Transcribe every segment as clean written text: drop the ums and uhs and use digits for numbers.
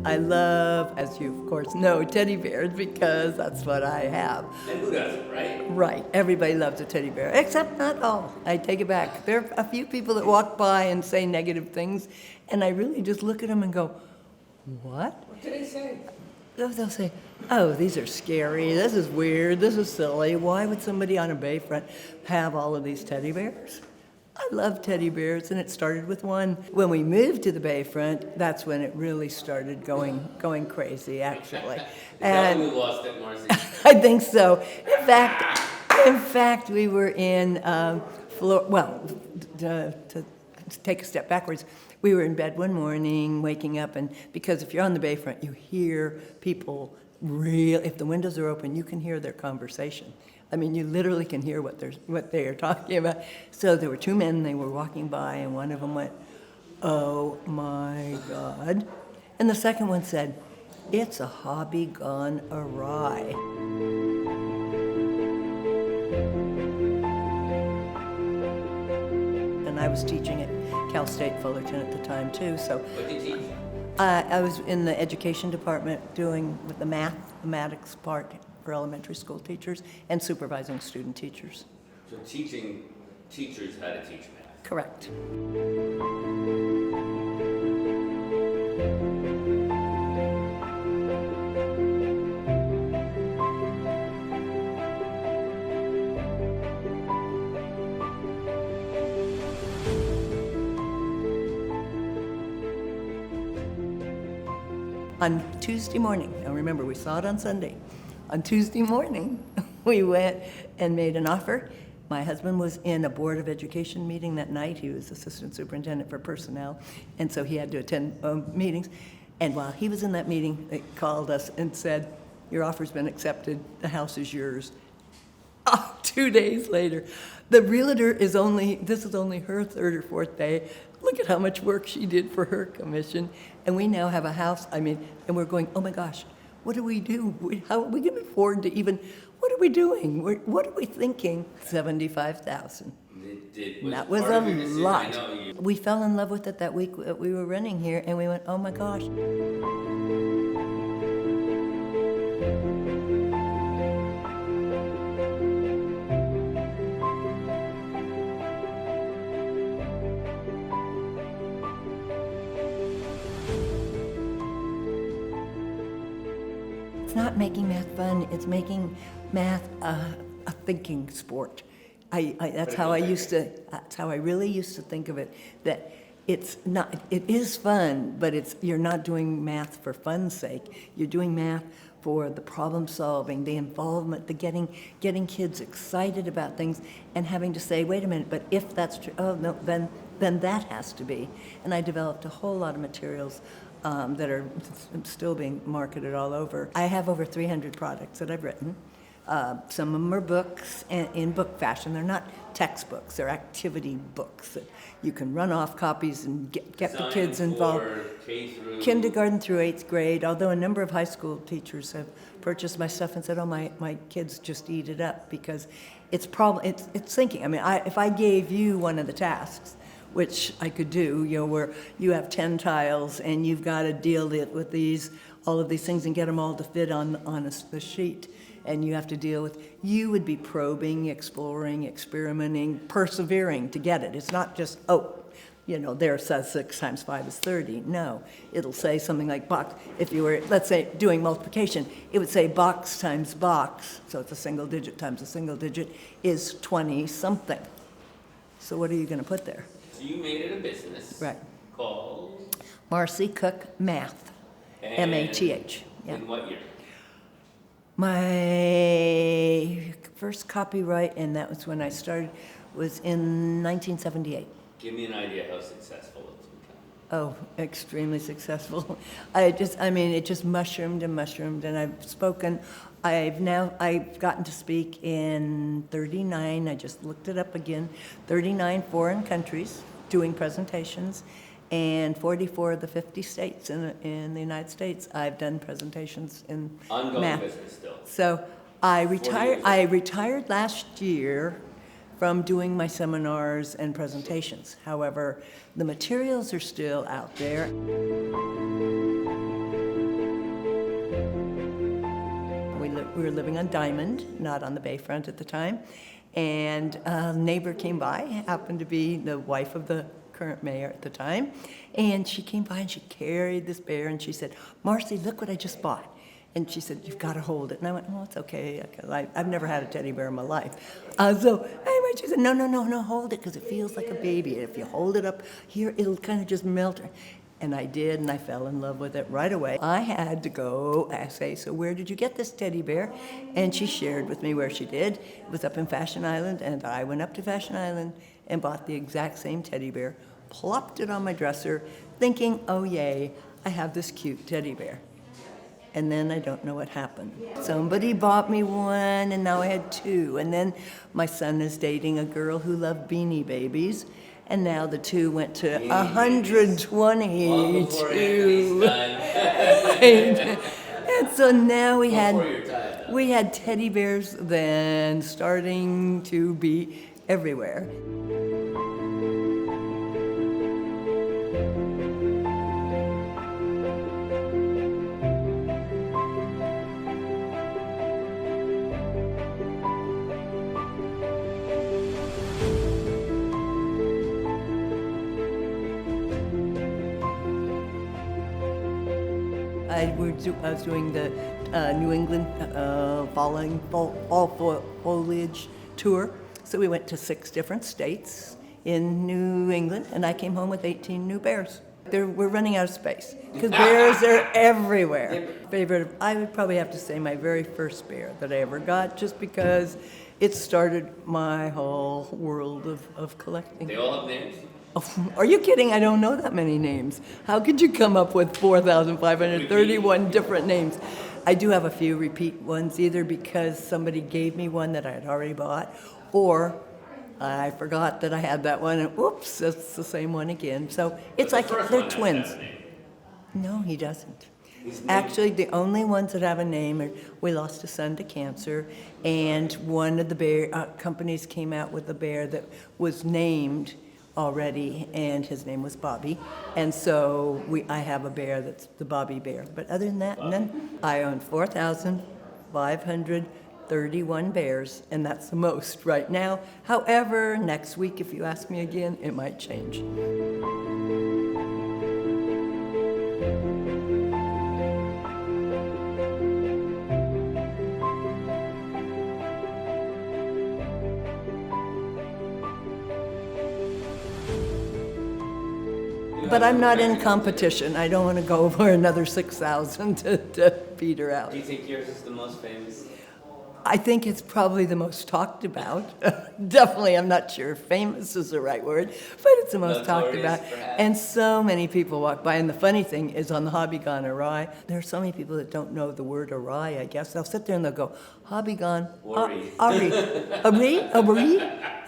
I love, as you of course know, teddy bears because that's what I have. And who doesn't, right? Right, everybody loves a teddy bear, except not all. I take it back. There are a few people that walk by and say negative things, and I really just look at them and go, what? What did I say? They'll say, oh, these are scary, this is weird, this is silly. Why would somebody on a bayfront have all of these teddy bears? I love teddy bears, and it started with one. When we moved to the bayfront, that's when it really started going crazy, actually. Is that when we lost it, Marcy? I think so. In fact, we were in to take a step backwards, we were in bed one morning, waking up, and because if you're on the bayfront, you hear people if the windows are open, you can hear their conversation. I mean, you literally can hear what they are talking about. So there were two men, they were walking by, and one of them went, "Oh my God." And the second one said, "It's a hobby gone awry." And I was teaching at Cal State Fullerton at the time too, so What did you teach? I was in the education department doing with the mathematics part for elementary school teachers and supervising student teachers. So teaching teachers how to teach math. Correct. On Tuesday morning, now remember, we saw it on Sunday. On Tuesday morning, we went and made an offer. My husband was in a Board of Education meeting that night. He was Assistant Superintendent for Personnel, and so he had to attend meetings. And while he was in that meeting, they called us and said, "Your offer's been accepted. The house is yours." Oh, 2 days later, the realtor this is only her third or fourth day. Look at how much work she did for her commission. And we now have a house, and we're going, oh my gosh, what do we do? How are we going to afford to even, what are we doing? What are we thinking? $75,000. That was a lot. We fell in love with it that week that we were renting here, and we went, oh my gosh. It's not making math fun, it's making math a thinking sport. That's how I really used to think of it, that it is fun, but you're not doing math for fun's sake. You're doing math for the problem solving, the involvement, the getting kids excited about things and having to say, wait a minute, but if that's true, oh no, then that has to be. And I developed a whole lot of materials that are still being marketed all over. I have over 300 products that I've written. Some of them are books in book fashion. They're not textbooks, they're activity books that you can run off copies and get the kids involved. Kindergarten through 8th grade, although a number of high school teachers have purchased my stuff and said, oh, my kids just eat it up because it's thinking. I mean, if I gave you one of the tasks, which I could do, where you have 10 tiles and you've got to deal with all of these things and get them all to fit on the sheet, and you have to deal with, you would be probing, exploring, experimenting, persevering to get it. It's not just, there it says 6 times 5 is 30. No, it'll say something like box. If you were, let's say, doing multiplication, it would say box times box, so it's a single digit times a single digit, is 20-something. So what are you going to put there? So you made it a business. Right. Called? Marcy Cook Math. M-A-T-H. Yeah. In what year? My first copyright, and that was when I started, was in 1978. Give me an idea how successful it's become. Oh, extremely successful. It just mushroomed and mushroomed, and I've gotten to speak in 39, I just looked it up again, 39 foreign countries doing presentations, and 44 of the 50 states in the United States, I've done presentations in Ongoing math. business still. So I retired last year from doing my seminars and presentations. However, the materials are still out there. We were living on Diamond, not on the bayfront at the time, and a neighbor came by, happened to be the wife of the current mayor at the time, and she came by and she carried this bear and she said, "Marcy, look what I just bought." And she said, "You've got to hold it." And I went, "Oh, it's okay. I've never had a teddy bear in my life." So anyway, she said, No, hold it because it feels like a baby. If you hold it up here, it'll kind of just melt." And I did, and I fell in love with it right away. I had to go say, "So where did you get this teddy bear?" And she shared with me where she did. It was up in Fashion Island, and I went up to Fashion Island and bought the exact same teddy bear, plopped it on my dresser, thinking, "Oh, yay, I have this cute teddy bear." And then I don't know what happened. Somebody bought me one, and now I had two. And then my son is dating a girl who loved Beanie Babies, and now the two went to 122. And so now we had teddy bears then starting to be everywhere. I was doing the New England fall foliage tour. So we went to 6 different states in New England, and I came home with 18 new bears. We're running out of space because bears are everywhere. Favorite, I would probably have to say my very first bear that I ever got, just because it started my whole world of collecting. They all have names? Oh, are you kidding? I don't know that many names. How could you come up with 4,531 different names? I do have a few repeat ones, either because somebody gave me one that I had already bought, or I forgot that I had that one, and oops, it's the same one again. So it's like they're twins. No, he doesn't. Actually, the only ones that have a name are, we lost a son to cancer, and one of the bear companies came out with a bear that was named already, and his name was Bobby. And so I have a bear that's the Bobby bear. But other than that, none. I own 4,531 bears, and that's the most right now. However, next week, if you ask me again, it might change. But I'm not in competition. I don't want to go over another 6,000 to beat her out. Do you think yours is the most famous? I think it's probably the most talked about. Definitely, I'm not sure if famous is the right word, but it's the most talked about. Perhaps. And so many people walk by. And the funny thing is, on the Hobby Gone Awry, there are so many people that don't know the word awry, I guess. They'll sit there and they'll go, Hobby Gone Awry.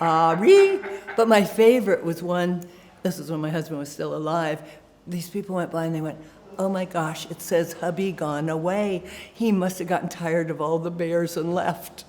Awry. But my favorite was one. This is when my husband was still alive. These people went by and they went, "Oh my gosh, it says hubby gone away. He must have gotten tired of all the bears and left."